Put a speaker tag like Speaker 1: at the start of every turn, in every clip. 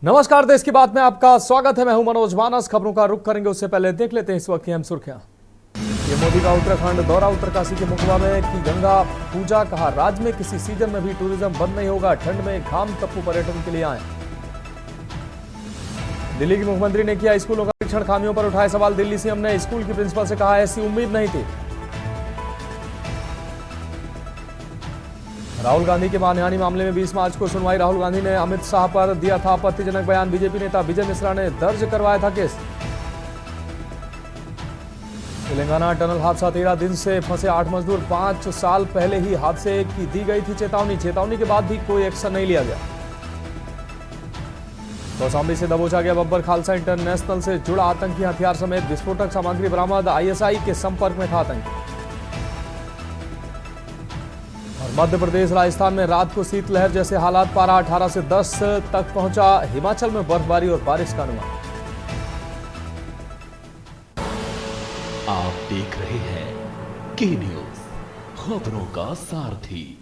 Speaker 1: नमस्कार, देश की बात में आपका स्वागत है। मैं हूं मनोज मानस। खबरों का रुख करेंगे उससे पहले देख लेते हैं इस वक्त की अहम सुर्खियां। ये मोदी का उत्तराखंड दौरा, उत्तरकाशी के मुखबा में की गंगा पूजा। कहा राज्य में किसी सीजन में भी टूरिज्म बंद नहीं होगा, ठंड में घाम टप्पू पर्यटन के लिए आए। दिल्ली की मुख्यमंत्री ने किया स्कूलों का परीक्षण, खामियों पर उठाए सवाल। दिल्ली सीएम ने स्कूल की प्रिंसिपल से कहा ऐसी उम्मीद नहीं थी। राहुल गांधी के मानहानि मामले में 20 मार्च को सुनवाई। राहुल गांधी ने अमित शाह पर दिया था आपत्तिजनक बयान। बीजेपी नेता विजय मिश्रा ने दर्ज करवाया था केस। तेलंगाना टनल हादसा, 13 दिन से फंसे 8 मजदूर। 5 साल पहले ही हादसे की दी गई थी चेतावनी के बाद भी कोई एक्शन नहीं लिया गया। कौशाम्बी से दबोचा गया बब्बर खालसा इंटरनेशनल से जुड़ा आतंकी, हथियार समेत विस्फोटक सामग्री बरामद। आईएसआई के संपर्क में था आतंकी। मध्य प्रदेश राजस्थान में रात को शीतलहर जैसे हालात, पारा 18 से 10 तक पहुंचा। हिमाचल में बर्फबारी और बारिश का अनुमान।
Speaker 2: आप देख रहे हैं के न्यूज, खबरों का सारथी।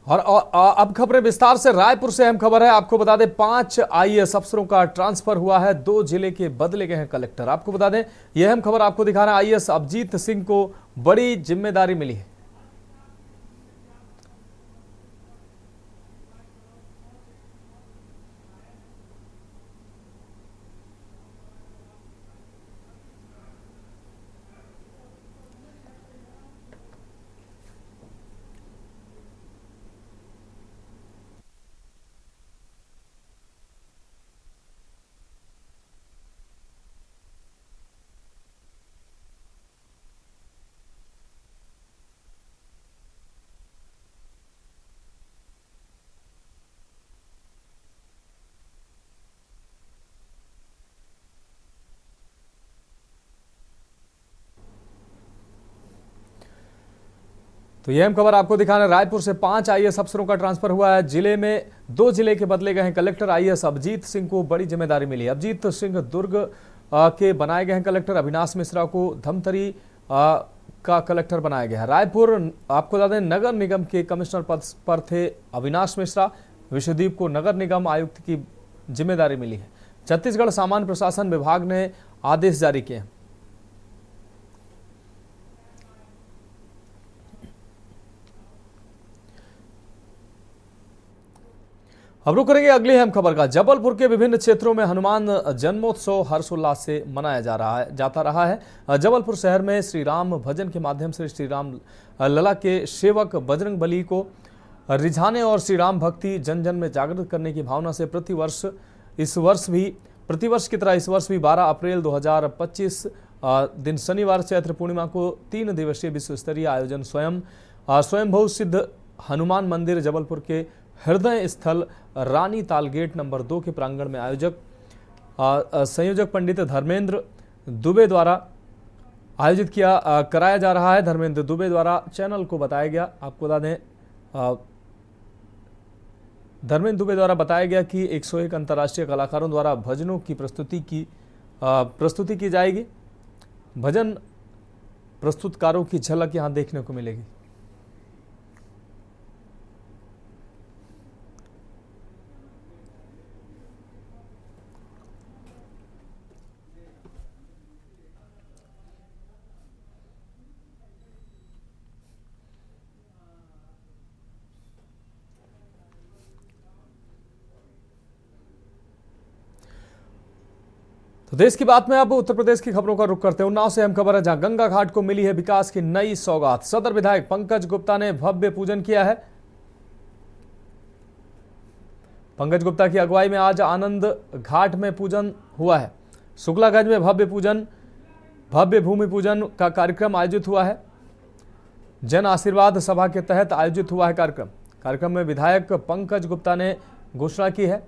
Speaker 1: और अब खबरें विस्तार से। रायपुर से अहम खबर है, आपको बता दें 5 आईएएस अफसरों का ट्रांसफर हुआ है। 2 जिले के बदले गए हैं कलेक्टर। आपको बता दें यह अहम खबर आपको दिखा रहा है। आईएएस अभिजीत सिंह को बड़ी जिम्मेदारी मिली है। तो यह अहम खबर आपको दिखाना। रायपुर से 5 आईएएस अफसरों का ट्रांसफर हुआ है। जिले में 2 जिले के बदले गए हैं कलेक्टर। आईएएस अभिजीत सिंह को बड़ी जिम्मेदारी मिली है। अभिजीत सिंह दुर्ग के बनाए गए हैं कलेक्टर। अविनाश मिश्रा को धमतरी का कलेक्टर बनाया गया है। रायपुर आपको बता दें नगर निगम के कमिश्नर पद पर थे अविनाश मिश्रा। विश्वदीप को नगर निगम आयुक्त की जिम्मेदारी मिली है। छत्तीसगढ़ सामान्य प्रशासन विभाग ने आदेश जारी किए हैं। अब रुक करेंगे अगली अहम खबर का। जबलपुर के विभिन्न क्षेत्रों में हनुमान जन्मोत्सव हर्षोल्लास से मनाया जाता रहा है। जबलपुर शहर में श्री राम भजन के माध्यम से श्री राम लला के सेवक बजरंग बली को रिझाने और श्री राम भक्ति जन जन में जागृत करने की भावना से प्रतिवर्ष की तरह इस वर्ष भी 12 अप्रैल 2025 दिन शनिवार चैत्र पूर्णिमा को 3 दिवसीय विश्व स्तरीय आयोजन स्वयंभू सिद्ध हनुमान मंदिर जबलपुर के हृदय स्थल रानी ताल गेट नंबर 2 के प्रांगण में संयोजक पंडित धर्मेंद्र दुबे द्वारा आयोजित कराया जा रहा है। धर्मेंद्र दुबे द्वारा चैनल को बताया गया, आपको बता दें धर्मेंद्र दुबे द्वारा बताया गया कि 101 अंतर्राष्ट्रीय कलाकारों द्वारा भजनों की प्रस्तुति की जाएगी। भजन प्रस्तुतकारों की झलक यहां देखने को मिलेगी। तो देश की बात में अब उत्तर प्रदेश की खबरों का रुख करते हैं। उन्नाव से अहम खबर है, जहां गंगा घाट को मिली है विकास की नई सौगात। सदर विधायक पंकज गुप्ता ने भव्य पूजन किया है। पंकज गुप्ता की अगुवाई में आज आनंद घाट में पूजन हुआ है। शुक्लागंज में भव्य भूमि पूजन का कार्यक्रम आयोजित हुआ है। जन आशीर्वाद सभा के तहत आयोजित हुआ है कार्यक्रम में विधायक पंकज गुप्ता ने घोषणा की है।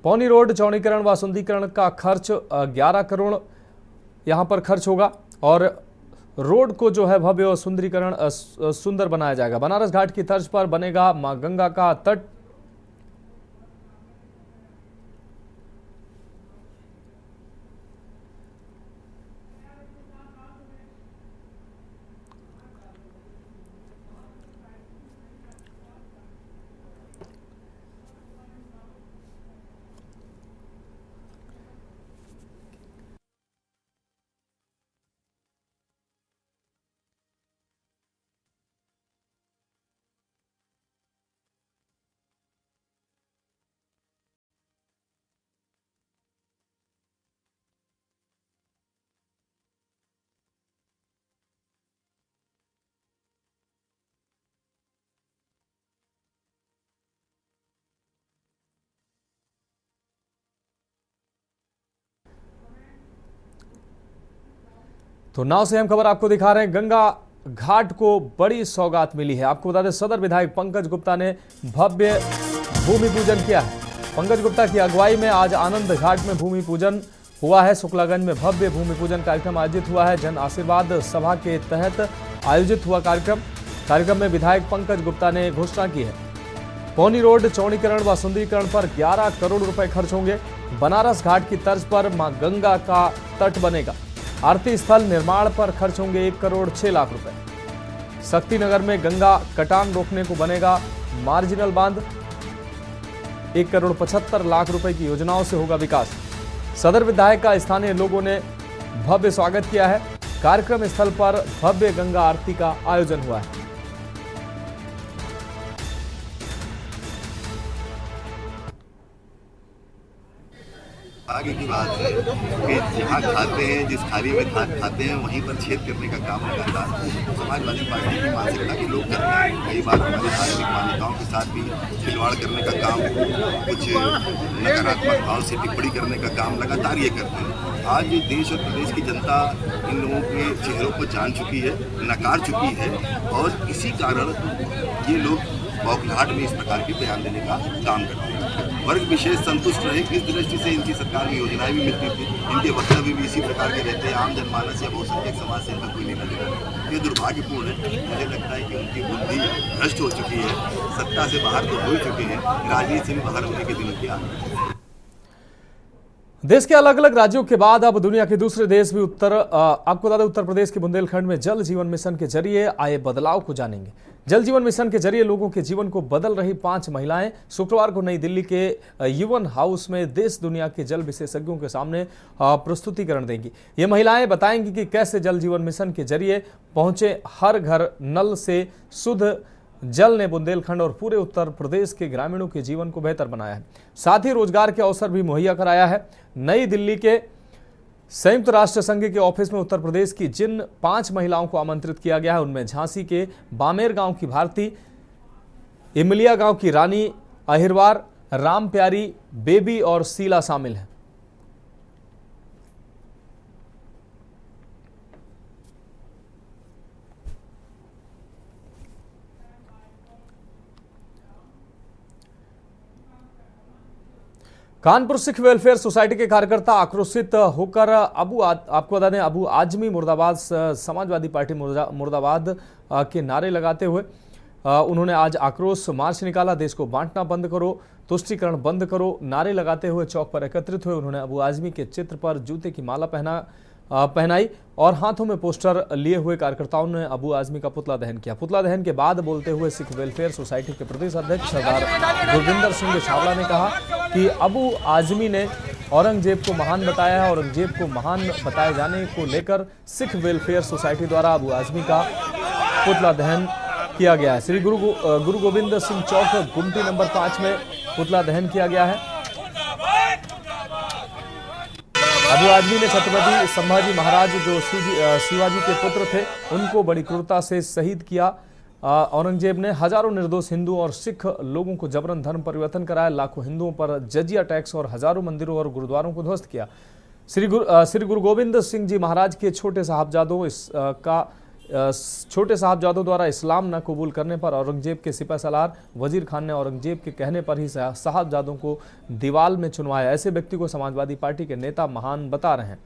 Speaker 1: पौनी रोड चौड़ीकरण व सुंदरीकरण का खर्च 11 करोड़ यहां पर खर्च होगा और रोड को जो है भव्य और सुंदर बनाया जाएगा। बनारस घाट की तर्ज पर बनेगा मां गंगा का तट। तो नाव से हम खबर आपको दिखा रहे हैं। गंगा घाट को बड़ी सौगात मिली है। आपको बता दें, सदर विधायक पंकज गुप्ता ने भव्य भूमि पूजन किया है। पंकज गुप्ता की अगुवाई में आज आनंद घाट में भूमि पूजन हुआ है। शुक्लागंज में भव्य भूमि पूजन कार्यक्रम आयोजित हुआ है। जन आशीर्वाद सभा के तहत आयोजित हुआ कार्यक्रम में विधायक पंकज गुप्ता ने घोषणा की है। पौनी रोड चौड़ीकरण व सुंदरीकरण पर 11 करोड़ रुपए खर्च होंगे। बनारस घाट की तर्ज पर मां गंगा का तट बनेगा। आरती स्थल निर्माण पर खर्च होंगे 1 करोड़ 6 लाख रुपए। शक्तिनगर में गंगा कटान रोकने को बनेगा मार्जिनल बांध। 1 करोड़ 75 लाख रुपए की योजनाओं से होगा विकास। सदर विधायक का स्थानीय लोगों ने भव्य स्वागत किया है। कार्यक्रम स्थल पर भव्य गंगा आरती का आयोजन हुआ है।
Speaker 3: आगे की बात है कि जहाँ खाते हैं, जिस थाली में खाते हैं, वहीं पर छेद करने का काम लगातार समाजवादी पार्टी की मानसिकता के लोग करते हैं। कई बार हमारी धार्मिक मान्यताओं के साथ भी खिलवाड़ करने का काम, कुछ नकारात्मक भाव से टिप्पणी करने का काम लगातार ये करते हैं। आज देश और प्रदेश की जनता इन लोगों के चेहरों को जान चुकी है, नकार चुकी है, और इसी कारण ये लोग बौखलाहट में इस प्रकार के बयान देने का काम करते हैं। वर्ग विशेष संतुष्ट रहे, इस दृष्टि से इनकी सरकार में योजनाएं भी मिलती थी। इनके वक्तव्य भी इसी प्रकार के रहते हैं। आम जनमानस या बहुसंख्यक समाज से इनका कोई लेना देना। ये दुर्भाग्यपूर्ण है। मुझे लगता है कि उनकी बुद्धि भ्रष्ट हो चुकी है, सत्ता से बाहर तो हो चुके हैं, राजनीति से भी बाहर होने के दिनों की आ रहे हैं।
Speaker 1: देश के अलग अलग राज्यों के बाद अब दुनिया के दूसरे देश भी आपको बता दें, उत्तर प्रदेश के बुंदेलखंड में जल जीवन मिशन के जरिए आए बदलाव को जानेंगे। जल जीवन मिशन के जरिए लोगों के जीवन को बदल रही 5 महिलाएं शुक्रवार को नई दिल्ली के युवन हाउस में देश दुनिया के जल विशेषज्ञों के सामने प्रस्तुतिकरण देंगी। ये महिलाएं बताएंगी कि कैसे जल जीवन मिशन के जरिए पहुंचे हर घर नल से शुद्ध जल ने बुंदेलखंड और पूरे उत्तर प्रदेश के ग्रामीणों के जीवन को बेहतर बनाया है। साथ ही रोजगार के अवसर भी मुहैया कराया है। नई दिल्ली के संयुक्त राष्ट्र संघ के ऑफिस में उत्तर प्रदेश की जिन 5 महिलाओं को आमंत्रित किया गया है, उनमें झांसी के बामेर गांव की भारती, इमलिया गांव की रानी अहिरवार, राम प्यारी, बेबी और शीला शामिल हैं। कानपुर सिख वेलफेयर सोसाइटी के कार्यकर्ता आक्रोशित होकर आपको बता दें, अबू आजमी मुर्दाबाद समाजवादी पार्टी मुर्दाबाद के नारे लगाते हुए उन्होंने आज आक्रोश मार्च निकाला। देश को बांटना बंद करो, तुष्टीकरण बंद करो नारे लगाते हुए चौक पर एकत्रित हुए। उन्होंने अबू आजमी के चित्र पर जूते की माला पहनाई और हाथों में पोस्टर लिए हुए कार्यकर्ताओं ने अबू आजमी का पुतला दहन किया। पुतला दहन के बाद बोलते हुए सिख वेलफेयर सोसाइटी के प्रदेश अध्यक्ष सरदार गुरविंदर सिंह छावला ने कहा कि अबू आजमी ने औरंगजेब को महान बताया है। औरंगजेब को महान बताए जाने को लेकर सिख वेलफेयर सोसाइटी द्वारा अबू आजमी का पुतला दहन किया गया है। श्री गुरु गोविंद सिंह चौक गुमटी नंबर 5 में पुतला दहन किया गया है। अबू आजमी ने छत्रपति संभाजी महाराज जो शिवाजी के पुत्र थे, उनको बड़ी क्रूरता से शहीद किया। औरंगजेब ने हजारों निर्दोष हिंदू और सिख लोगों को जबरन धर्म परिवर्तन कराया। लाखों हिंदुओं पर जजिया टैक्स और हजारों मंदिरों और गुरुद्वारों को ध्वस्त किया। श्री गुरु गोविंद सिंह जी महाराज के छोटे साहबजादों द्वारा इस्लाम न कबूल करने पर औरंगजेब के सिपह सलार वजीर खान ने औरंगजेब के कहने पर ही साहबजादों को दीवाल में चुनवाया। ऐसे व्यक्ति को समाजवादी पार्टी के नेता महान बता रहे हैं।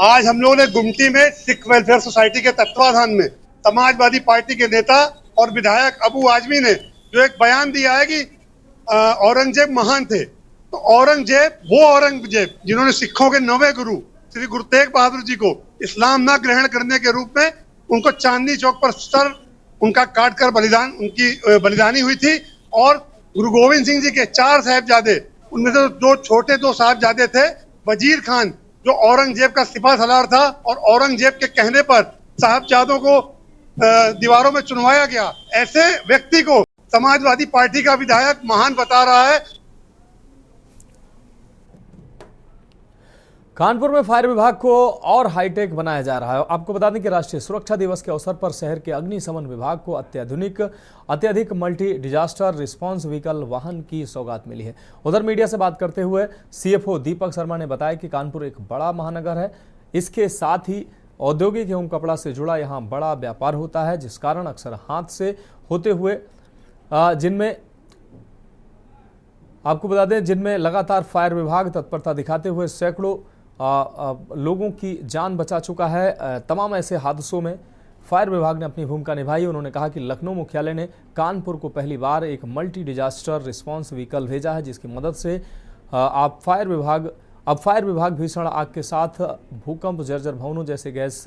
Speaker 4: आज हम लोगों ने गुमटी में सिख वेलफेयर सोसाइटी के तत्वाधान में समाजवादी पार्टी के नेता और विधायक अबू आजमी ने जो एक बयान दिया है कि औरंगजेब महान थे, तो औरंगजेब जिन्होंने सिखों के 9वें गुरु श्री गुरु तेग बहादुर जी को इस्लाम न ग्रहण करने के रूप में उनको चांदनी चौक पर सर उनका काटकर बलिदानी हुई थी। और गुरु गोविंद सिंह जी के 4 साहिबजादे, उनमें से दो छोटे साहिबजादे थे, वजीर खान जो औरंगजेब का सिपह सलार था और औरंगजेब के कहने पर साहिबजादों को दीवारों में चुनवाया गया। ऐसे व्यक्ति को समाजवादी पार्टी का विधायक महान बता रहा है।
Speaker 1: कानपुर में फायर विभाग को और हाईटेक बनाया जा रहा है। आपको बता दें कि राष्ट्रीय सुरक्षा दिवस के अवसर पर शहर के अग्निशमन विभाग को अत्यधिक मल्टी डिजास्टर रिस्पांस व्हीकल वाहन की सौगात मिली है। उधर मीडिया से बात करते हुए सीएफओ दीपक शर्मा ने बताया कि कानपुर एक बड़ा महानगर है, इसके साथ ही औद्योगिक एवं कपड़ा से जुड़ा यहाँ बड़ा व्यापार होता है, जिस कारण अक्सर हाथ से होते हुए जिनमें लगातार फायर विभाग तत्परता दिखाते हुए सैकड़ों लोगों की जान बचा चुका है। तमाम ऐसे हादसों में फायर विभाग ने अपनी भूमिका निभाई। उन्होंने कहा कि लखनऊ मुख्यालय ने कानपुर को पहली बार एक मल्टी डिजास्टर रिस्पांस व्हीकल भेजा है, जिसकी मदद से अब फायर विभाग भीषण आग के साथ भूकंप, जर्जर भवनों जैसे गैस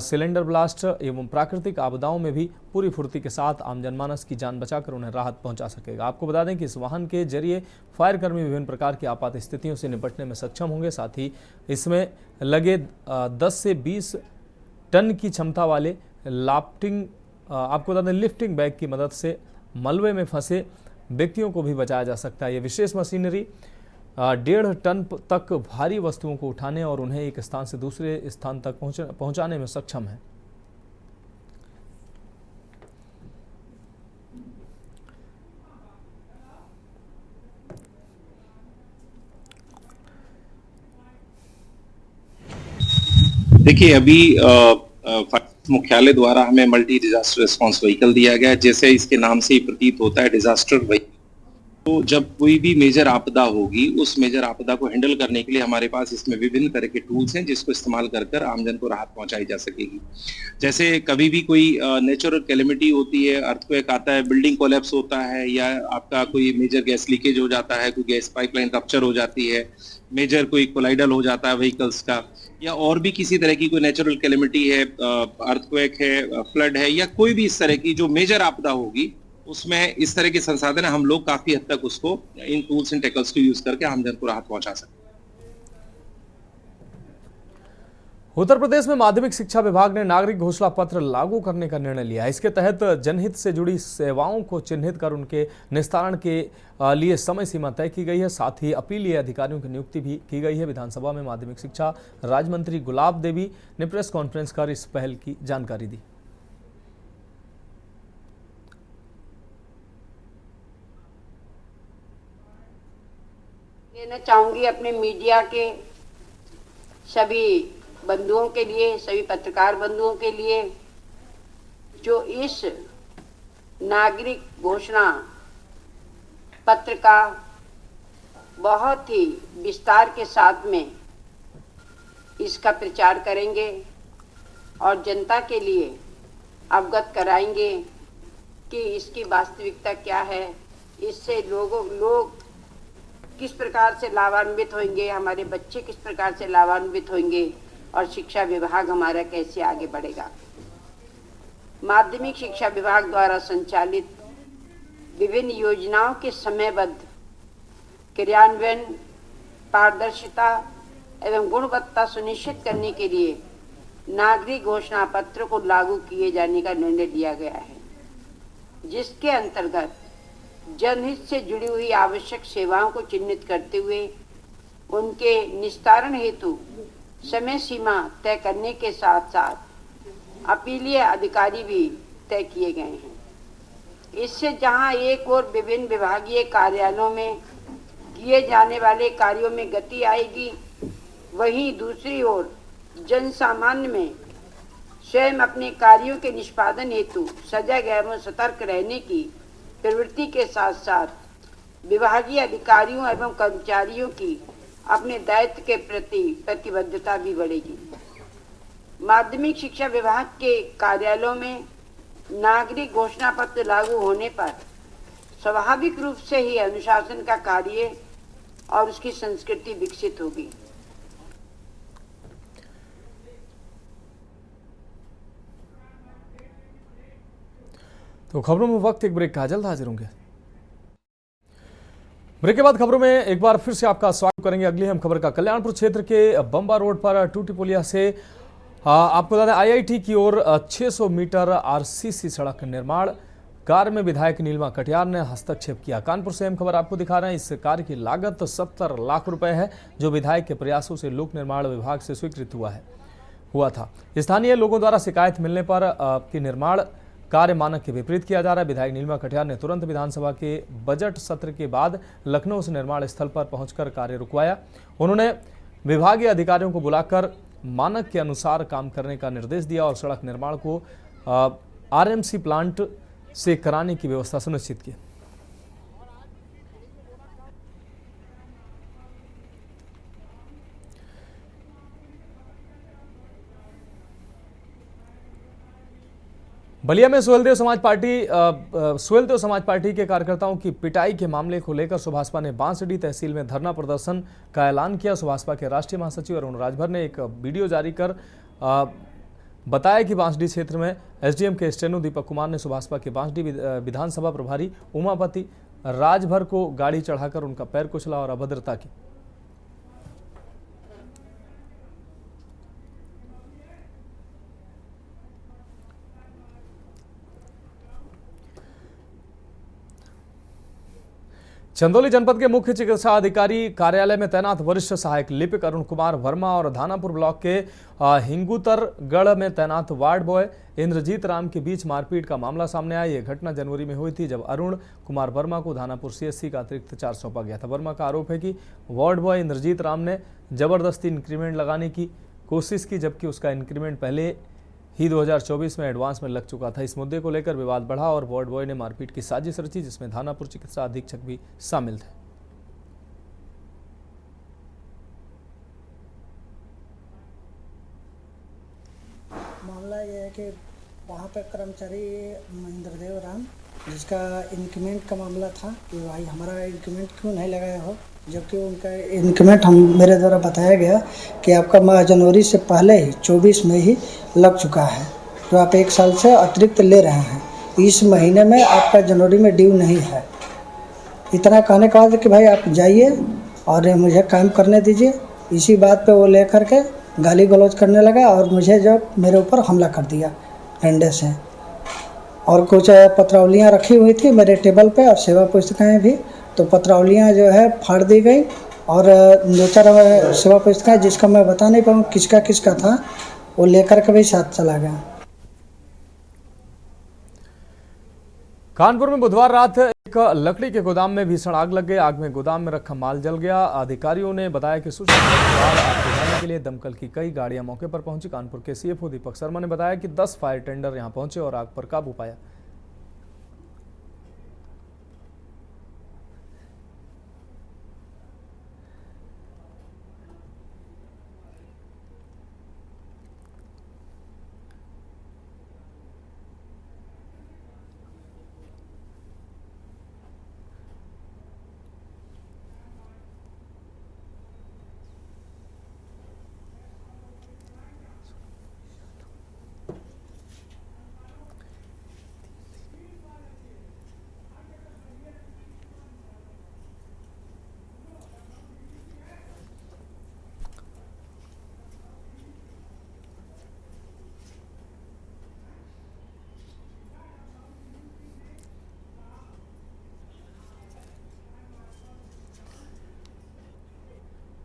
Speaker 1: सिलेंडर ब्लास्ट एवं प्राकृतिक आपदाओं में भी पूरी फुर्ती के साथ आम जनमानस की जान बचाकर उन्हें राहत पहुंचा सकेगा। आपको बता दें कि इस वाहन के जरिए फायरकर्मी विभिन्न प्रकार की आपात स्थितियों से निपटने में सक्षम होंगे। साथ ही इसमें लगे 10 से 20 टन की क्षमता वाले लिफ्टिंग बैग की मदद से मलबे में फंसे व्यक्तियों को भी बचाया जा सकता है। ये विशेष मशीनरी 1.5 टन तक भारी वस्तुओं को उठाने और उन्हें एक स्थान से दूसरे स्थान तक पहुंचाने में सक्षम है।
Speaker 5: देखिए, अभी मुख्यालय द्वारा हमें मल्टी डिजास्टर रिस्पांस व्हीकल दिया गया है। जैसे इसके नाम से ही प्रतीत होता है डिजास्टर व्हीकल, तो जब कोई भी मेजर आपदा होगी उस मेजर आपदा को हैंडल करने के लिए हमारे पास इसमें विभिन्न तरह के टूल्स हैं, जिसको इस्तेमाल कर आमजन को राहत पहुंचाई जा सकेगी। जैसे कभी भी कोई नेचुरल कैलेमिटी होती है, अर्थक्वेक आता है, बिल्डिंग कोलैप्स होता है, या आपका कोई मेजर गैस लीकेज हो जाता है, कोई गैस पाइपलाइन रप्चर हो जाती है, मेजर कोई कोलाइडल हो जाता है व्हीकल्स का, या और भी किसी तरह की कोई नेचुरल कैलेमिटी है, अर्थक्वेक है, फ्लड है, या कोई भी इस तरह की जो मेजर आपदा होगी, उसमें इस तरह के संसाधन हम लोग काफी हद तक उसको इन टूल्स एंड टेकल्स को यूज करके आमजन को राहत पहुंचा सकते हैं।
Speaker 1: उत्तर प्रदेश में माध्यमिक शिक्षा विभाग ने नागरिक घोषणा पत्र लागू करने का निर्णय लिया है। इसके तहत जनहित से जुड़ी सेवाओं को चिन्हित कर उनके निस्तारण के लिए समय सीमा तय की गई है। साथ ही अपीलीय अधिकारियों की नियुक्ति भी की गई है। विधानसभा में माध्यमिक शिक्षा राज्य मंत्री गुलाब देवी ने प्रेस कॉन्फ्रेंस कर इस पहल की जानकारी दी।
Speaker 6: देना चाहूंगी अपने मीडिया के सभी बंधुओं के लिए, सभी पत्रकार बंधुओं के लिए, जो इस नागरिक घोषणा पत्र का बहुत ही विस्तार के साथ में इसका प्रचार करेंगे और जनता के लिए अवगत कराएंगे कि इसकी वास्तविकता क्या है, इससे लोग किस प्रकार से लाभान्वित होंगे, हमारे बच्चे किस प्रकार से लाभान्वित होंगे और शिक्षा विभाग हमारा कैसे आगे बढ़ेगा। माध्यमिक शिक्षा विभाग द्वारा संचालित विभिन्न योजनाओं के समयबद्ध क्रियान्वयन, पारदर्शिता एवं गुणवत्ता सुनिश्चित करने के लिए नागरिक घोषणा पत्र को लागू किए जाने का निर्णय लिया गया है, जिसके अंतर्गत जनहित से जुड़ी हुई आवश्यक सेवाओं को चिन्हित करते हुए उनके निस्तारण हेतु समय सीमा तय करने के साथ साथ अपीलीय अधिकारी भी तय किए गए हैं। इससे जहां एक और विभिन्न विभागीय कार्यालयों में किए जाने वाले कार्यों में गति आएगी, वहीं दूसरी ओर जन सामान्य में स्वयं अपने कार्यों के निष्पादन हेतु सजग एवं सतर्क रहने की प्रवृत्ति के साथ साथ विभागीय अधिकारियों एवं कर्मचारियों की अपने दायित्व के प्रति प्रतिबद्धता भी बढ़ेगी। माध्यमिक शिक्षा विभाग के कार्यालयों में नागरिक घोषणा पत्र लागू होने पर स्वाभाविक रूप से ही अनुशासन का कार्य और उसकी संस्कृति विकसित होगी।
Speaker 1: तो खबरों में वक्त एक ब्रेक का, जल्द हाजिर होंगे। ब्रेक के बाद खबरों में एक बार फिर से आपका स्वागत करेंगे। अगली हम खबर का कल्याणपुर क्षेत्र के बंबा रोड पर टूटीपुलिया से आपको बता दें आईआईटी की ओर 600 मीटर आरसीसी सड़क निर्माण कार्य में विधायक नीलिमा कटियार ने हस्तक्षेप किया। कानपुर से अहम खबर आपको दिखा रहे हैं। इस कार्य की लागत 70 लाख रुपए है, जो विधायक के प्रयासों से लोक निर्माण विभाग से स्वीकृत हुआ था। स्थानीय लोगों द्वारा शिकायत मिलने पर कि निर्माण कार्य मानक के विपरीत किया जा रहा है। विधायक नीलिमा कटियार ने तुरंत विधानसभा के बजट सत्र के बाद लखनऊ से निर्माण स्थल पर पहुंचकर कार्य रुकवाया। उन्होंने विभागीय अधिकारियों को बुलाकर मानक के अनुसार काम करने का निर्देश दिया और सड़क निर्माण को आरएमसी प्लांट से कराने की व्यवस्था सुनिश्चित की। बलिया में सुहेलदेव समाज पार्टी के कार्यकर्ताओं की पिटाई के मामले को लेकर सुभाषपा ने बांसडीह तहसील में धरना प्रदर्शन का ऐलान किया। सुभाषपा के राष्ट्रीय महासचिव अरुण राजभर ने एक वीडियो जारी कर बताया कि बांसडीह क्षेत्र में एसडीएम के स्टेनो दीपक कुमार ने सुभाषपा के बांसडीह विधानसभा प्रभारी उमापति राजभर को गाड़ी चढ़ाकर उनका पैर कुचला और अभद्रता की। चंदौली जनपद के मुख्य चिकित्सा अधिकारी कार्यालय में तैनात वरिष्ठ सहायक लिपिक अरुण कुमार वर्मा और धानापुर ब्लॉक के हिंगुतरगढ़ में तैनात वार्ड बॉय इंद्रजीत राम के बीच मारपीट का मामला सामने आया। यह घटना जनवरी में हुई थी, जब अरुण कुमार वर्मा को धानापुर सीएससी का अतिरिक्त चार्ज सौंपा गया था। वर्मा का आरोप है कि वार्ड बॉय इंद्रजीत राम ने जबरदस्ती इंक्रीमेंट लगाने की कोशिश की, जबकि उसका इंक्रीमेंट पहले ही 2024 में एडवांस में लग चुका था। इस मुद्दे को लेकर विवाद बढ़ा और वार्ड बॉय ने मारपीट की साजिश रची, जिसमें धानापुर चिकित्सा अधीक्षक भी शामिल थे।
Speaker 7: मामला यह है कि वहाँ पे कर्मचारी इंद्रदेव राम, जिसका इंक्रीमेंट का मामला था कि भाई हमारा इंक्रीमेंट क्यों नहीं लगाया हो, जबकि उनका इंक्रीमेंट मेरे द्वारा बताया गया कि आपका जनवरी से पहले ही 24 में ही लग चुका है, जो आप 1 साल से अतिरिक्त ले रहे हैं। इस महीने में आपका जनवरी में ड्यू नहीं है। इतना कहने के बाद कि भाई आप जाइए और मुझे काम करने दीजिए, इसी बात पे वो लेकर के गाली गलौज करने लगा और मुझे जो मेरे ऊपर हमला कर दिया डंडे से। और कुछ पत्रावलियाँ रखी हुई थी मेरे टेबल पे और सेवा पुस्तकें भी, तो पत्रावलियाँ जो है फाड़ दी गई और 2-4 सेवा पुस्तकें, जिसका मैं बता नहीं पाऊँ किसका था, वो लेकर के भी साथ चला गया।
Speaker 1: कानपुर में बुधवार रात एक लकड़ी के गोदाम में भीषण आग लग गई। आग में गोदाम में रखा माल जल गया। अधिकारियों ने बताया कि सूचना के बाद आग बुझाने के लिए दमकल की कई गाड़ियां मौके पर पहुंची। कानपुर के सीएफओ दीपक शर्मा ने बताया कि 10 फायर टेंडर यहां पहुंचे और आग पर काबू पाया।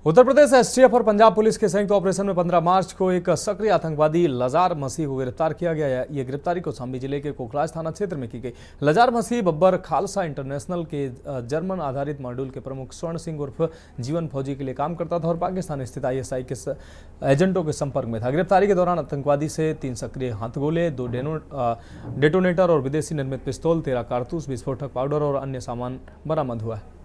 Speaker 1: उत्तर प्रदेश एसटीएफ और पंजाब पुलिस के संयुक्त ऑपरेशन में 15 मार्च को एक सक्रिय आतंकवादी लजार मसीह को गिरफ्तार किया गया है। ये गिरफ्तारी कौशाम्बी जिले के कोखराज थाना क्षेत्र में की गई। लजार मसीह बब्बर खालसा इंटरनेशनल के जर्मन आधारित मॉड्यूल के प्रमुख स्वर्ण सिंह उर्फ जीवन फौजी के लिए काम करता था और पाकिस्तान स्थित ISI के एजेंटों के संपर्क में था। गिरफ्तारी के दौरान आतंकवादी से 3 सक्रिय हाथगोले, 2 डेटोनेटर और विदेशी निर्मित पिस्तौल, 13 कारतूस, विस्फोटक पाउडर और अन्य सामान बरामद हुआ है।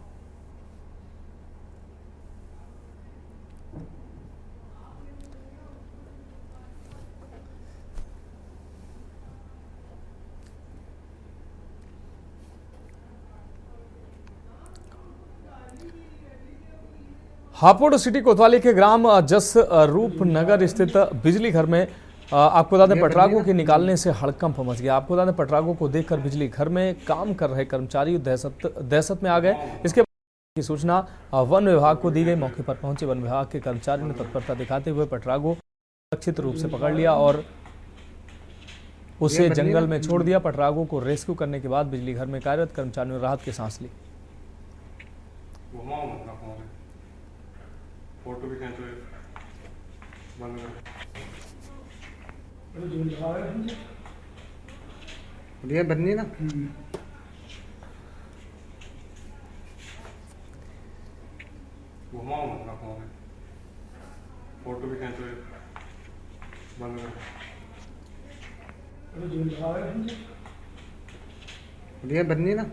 Speaker 1: हापुड़ सिटी कोतवाली के ग्राम जस रूप नगर स्थित बिजली घर में आपको बता दें पटरागों के निकालने से हड़कंप मच गया। आपको बता दें पटरागों को देखकर बिजली घर में काम कर रहे कर्मचारी दहशत में आ गए। इसके बाद की सूचना वन विभाग को दी गई। मौके पर पहुंचे वन विभाग के कर्मचारियों ने तत्परता दिखाते हुए पटरागों सुरक्षित रूप से पकड़ लिया और उसे जंगल में छोड़ दिया। पटरागों को रेस्क्यू करने के बाद बिजली घर में कार्यरत कर्मचारियों ने राहत की सांस ली।
Speaker 8: फोटो भी खींचो बंद कर बननी ना घुमाओ मत रखो फोटो भी खींचो बंद कर बननी ना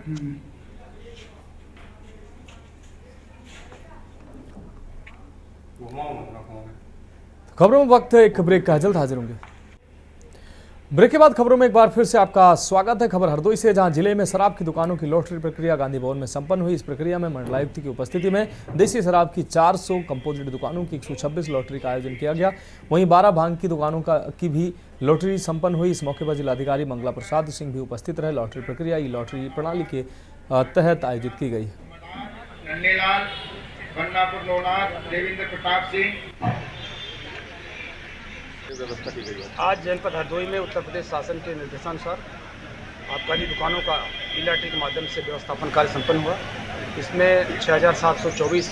Speaker 1: खबरों में वक्त है एक ब्रेक का, जल्द हाजिर होंगे। ब्रेक के बाद खबरों में एक बार फिर से आपका स्वागत है। खबर हरदोई से, जहां जिले में शराब की दुकानों की लॉटरी प्रक्रिया गांधी भवन में संपन्न हुई। इस प्रक्रिया में मंडलायुक्त की उपस्थिति में देसी शराब की 400 कंपोजिट दुकानों की 126 लॉटरी का आयोजन किया गया। वहीं 12 भांग की दुकानों की भी लॉटरी संपन्न हुई। इस मौके पर जिलाधिकारी मंगला प्रसाद सिंह भी उपस्थित रहे। लॉटरी प्रक्रिया ई लॉटरी प्रणाली के तहत आयोजित की गई।
Speaker 9: आज जनपद हरदोई में उत्तर प्रदेश शासन के निर्देशानुसार आबकारी दुकानों का ई लॉटरी के माध्यम से व्यवस्थापन कार्य संपन्न हुआ। इसमें 6724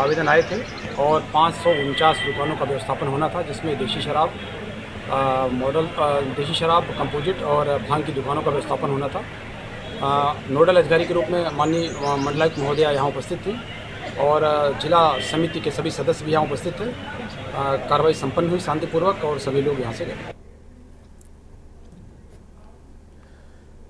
Speaker 9: आवेदन आए थे और 549 दुकानों का व्यवस्थापन होना था, जिसमें देशी शराब देशी शराब, कंपोजिट और भांग की दुकानों का व्यवस्थापन होना था। नोडल अधिकारी के रूप में माननीय मंडलायुक्त महोदया यहाँ उपस्थित थी और जिला समिति के सभी सदस्य भी यहाँ उपस्थित थे। कार्रवाई संपन्न हुई शांतिपूर्वक और सभी लोग यहाँ से गए।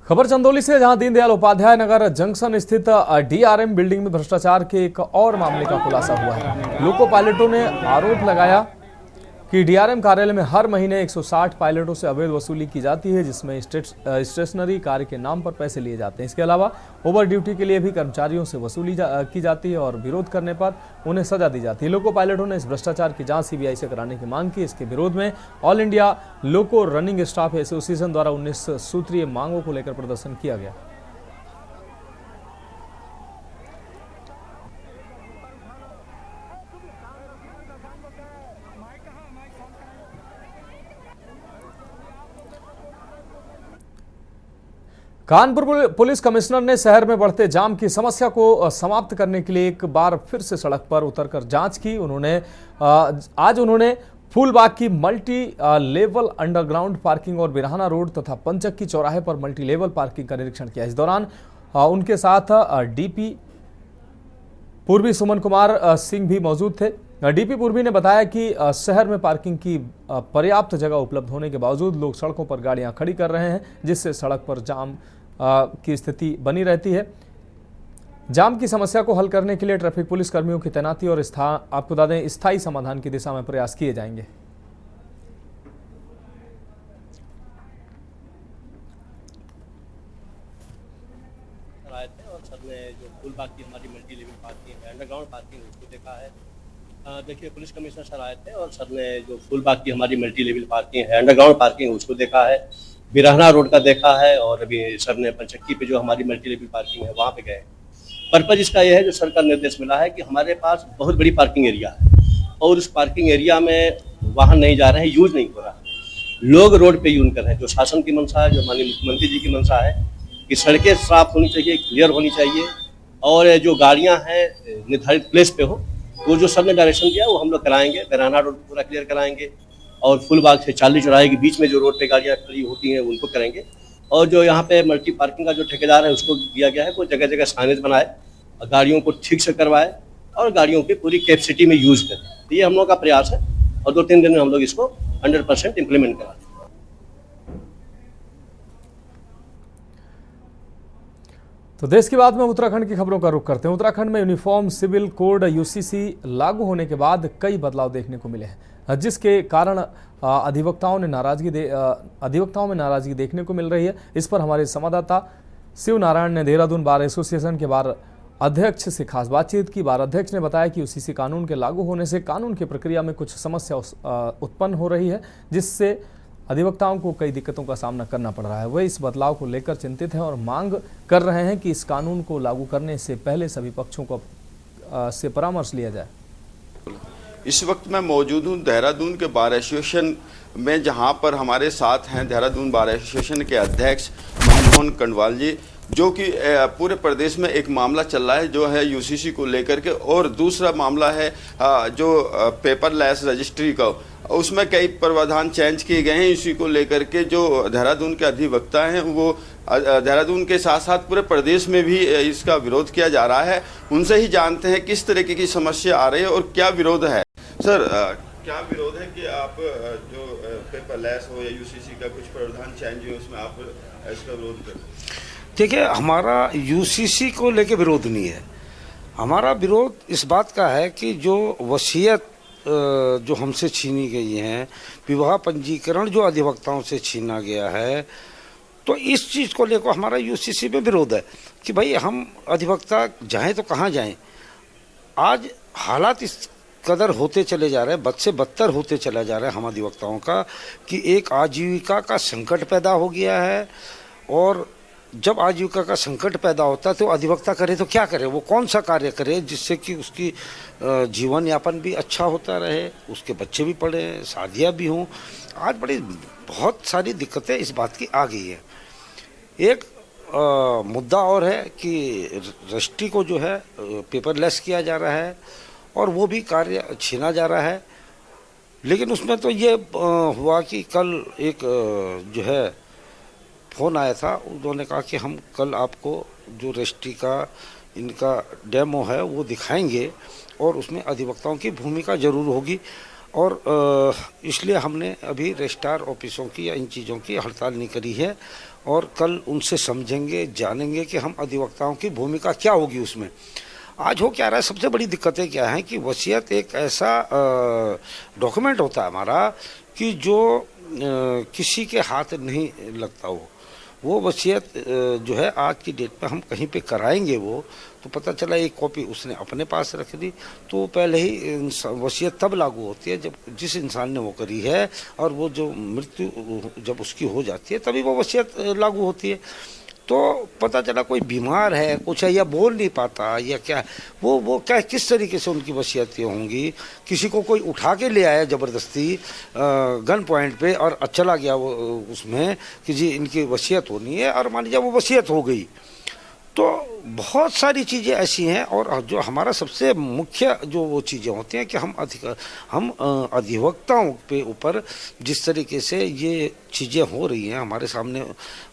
Speaker 1: खबर चंदौली से, जहां दीनदयाल उपाध्याय नगर जंक्शन स्थित डीआरएम बिल्डिंग में भ्रष्टाचार के एक और मामले का खुलासा हुआ है। लोको पायलटों ने आरोप लगाया कि डीआरएम कार्यालय में हर महीने 160 पायलटों से अवैध वसूली की जाती है, जिसमें स्टेशनरी कार्य के नाम पर पैसे लिए जाते हैं। इसके अलावा ओवर ड्यूटी के लिए भी कर्मचारियों से वसूली की जाती है और विरोध करने पर उन्हें सजा दी जाती है। लोको पायलटों ने इस भ्रष्टाचार की जांच सीबीआई से कराने की मांग की। इसके विरोध में ऑल इंडिया लोको रनिंग स्टाफ एसोसिएशन द्वारा 19 सूत्रीय मांगों को लेकर प्रदर्शन किया गया। कानपुर पुलिस कमिश्नर ने शहर में बढ़ते जाम की समस्या को समाप्त करने के लिए एक बार फिर से सड़क पर उतरकर जांच की। आज उन्होंने फूलबाग की मल्टी लेवल अंडरग्राउंड पार्किंग और बिरहाना रोड तथा पंचक्की चौराहे पर मल्टी लेवल पार्किंग का निरीक्षण किया। इस दौरान उनके साथ डीपी पूर्वी सुमन कुमार सिंह भी मौजूद थे। डीपी पूर्वी ने बताया कि शहर में पार्किंग की पर्याप्त जगह उपलब्ध होने के बावजूद लोग सड़कों पर गाड़ियां खड़ी कर रहे हैं, जिससे सड़क पर जाम की स्थिति बनी रहती है। जाम की समस्या को हल करने के लिए ट्रैफिक पुलिस कर्मियों की तैनाती और आपको बता दें स्थायी समाधान की दिशा में प्रयास किए जाएंगे।
Speaker 10: और सर ने जो फूलबाग की हमारी मल्टी लेवल पार्किंग है, अंडरग्राउंड पार्किंग, उसको देखा है। देखिए, पुलिस कमिश्नर सर आए थे और सर ने जो फूलबाग की हमारी मल्टी लेवल पार्किंग है, अंडरग्राउंड पार्किंग, उसको देखा है। बिरहाना रोड का देखा है और अभी सर ने पंचक्की पे जो हमारी मल्टी लेवल पार्किंग है वहाँ पे गए। पर्पज इसका यह है, जो सर का निर्देश मिला है कि हमारे पास बहुत बड़ी पार्किंग एरिया है और उस पार्किंग एरिया में वाहन नहीं जा रहे हैं, यूज नहीं हो रहा है, लोग रोड पे यूज कर रहे हैं। जो शासन की मंशा है, जो माननीय मुख्यमंत्री जी की मंशा है कि सड़कें साफ होनी चाहिए, क्लियर होनी चाहिए और जो गाड़ियाँ हैं निर्धारित प्लेस पे हो, वो जो सर ने डायरेक्शन दिया वो हम लोग कराएंगे। बिरहाना रोड पूरा क्लियर कराएंगे और फूलबाग से चाली चौराहे के बीच में जो रोड पे गाड़ियाँ खड़ी होती हैं उनको करेंगे। और जो यहाँ पे मल्टी पार्किंग का जो ठेकेदार है उसको दिया गया है वो जगह जगह साइनेज बनाए और गाड़ियों को ठीक से करवाए और गाड़ियों की पूरी कैपेसिटी में यूज करें। तो ये हम लोग का प्रयास है और 2-3 दिन में हम लोग इसको 100% इम्प्लीमेंट करा दें।
Speaker 1: तो देश की बात में उत्तराखंड की खबरों का रुख करते हैं। उत्तराखंड में यूनिफॉर्म सिविल कोड यूसीसी लागू होने के बाद कई बदलाव देखने को मिले हैं, जिसके कारण अधिवक्ताओं में नाराजगी देखने को मिल रही है। इस पर हमारे संवाददाता शिव नारायण ने देहरादून बार एसोसिएशन के बार अध्यक्ष से खास बातचीत की। बार अध्यक्ष ने बताया कि यूसीसी कानून के लागू होने से कानून की प्रक्रिया में कुछ समस्या उत्पन्न हो रही है, जिससे अधिवक्ताओं को कई दिक्कतों का सामना करना पड़ रहा है। वे इस बदलाव को लेकर चिंतित हैं और मांग कर रहे हैं कि इस कानून को लागू करने से पहले सभी पक्षों को से परामर्श लिया जाए।
Speaker 11: इस वक्त मैं मौजूद हूँ देहरादून के बार एसोसिएशन में, जहाँ पर हमारे साथ हैं देहरादून बार एसोसिएशन के अध्यक्ष मनमोहन कंडवाल जी, जो कि पूरे प्रदेश में एक मामला चल रहा है जो है यूसीसी को लेकर के, और दूसरा मामला है जो पेपरलेस रजिस्ट्री का, उसमें कई प्रावधान चेंज किए गए हैं। इसी को लेकर के जो देहरादून के अधिवक्ता हैं वो देहरादून के साथ साथ पूरे प्रदेश में भी इसका विरोध किया जा रहा है। उनसे ही जानते हैं किस तरीके की समस्या आ रही है और क्या विरोध है। सर, क्या विरोध है कि आप जो पेपरलेस हो या यूसीसी का कुछ प्रावधान चेंज हो उसमें आप इसका विरोध करें?
Speaker 12: देखिए, हमारा यूसीसी को लेके विरोध नहीं है। हमारा विरोध इस बात का है कि जो वसीयत जो हमसे छीनी गई है, विवाह पंजीकरण जो अधिवक्ताओं से छीना गया है, तो इस चीज़ को लेकर हमारा यूसीसी में विरोध है कि भाई हम अधिवक्ता जाएं तो कहाँ जाएं। आज हालात इस कदर होते चले जा रहे हैं, बद से बदतर होते चला जा रहा है हम अधिवक्ताओं का, कि एक आजीविका का संकट पैदा हो गया है। और जब आजीविका का संकट पैदा होता है तो अधिवक्ता करे तो क्या करे, वो कौन सा कार्य करे जिससे कि उसकी जीवन यापन भी अच्छा होता रहे, उसके बच्चे भी पढ़े, शादियाँ भी हों। आज बड़ी बहुत सारी दिक्कतें इस बात की आ गई है। एक मुद्दा और है कि रजिस्ट्री को जो है पेपरलेस किया जा रहा है और वो भी कार्य छीना जा रहा है। लेकिन उसमें तो ये हुआ कि कल एक जो है फ़ोन आया था, उन्होंने कहा कि हम कल आपको जो रजिस्ट्री का इनका डेमो है वो दिखाएंगे और उसमें अधिवक्ताओं की भूमिका ज़रूर होगी। और इसलिए हमने अभी रजिस्ट्रार ऑफिसों की या इन चीज़ों की हड़ताल नहीं करी है और कल उनसे समझेंगे, जानेंगे कि हम अधिवक्ताओं की भूमिका क्या होगी उसमें। आज हो क्या रहा है, सबसे बड़ी दिक्कतें क्या हैं कि वसीयत एक ऐसा डॉक्यूमेंट होता है हमारा कि जो किसी के हाथ नहीं लगता। वो वसीयत जो है आज की डेट में हम कहीं पे कराएंगे वो तो पता चला एक कॉपी उसने अपने पास रख दी, तो पहले ही वसीयत तब लागू होती है जब जिस इंसान ने वो करी है और वो जो मृत्यु जब उसकी हो जाती है तभी वो वसीयत लागू होती है। तो पता चला कोई बीमार है, कुछ है, या बोल नहीं पाता या क्या, वो क्या किस तरीके से उनकी वसीयतें होंगी। किसी को कोई उठा के ले आया ज़बरदस्ती गन पॉइंट पे और चला गया वो उसमें कि जी इनकी वसीयत होनी है, और मान लीजिए वो वसीयत हो गई। तो बहुत सारी चीज़ें ऐसी हैं। और जो हमारा सबसे मुख्य जो वो चीज़ें होती हैं कि हम अधिवक्ताओं पे ऊपर जिस तरीके से ये चीज़ें हो रही हैं, हमारे सामने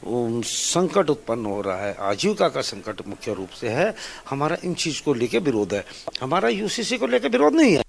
Speaker 12: संकट उत्पन्न हो रहा है, आजीविका का संकट मुख्य रूप से है, हमारा इन चीज़ को लेके विरोध है। हमारा यूसीसी को लेके विरोध नहीं है।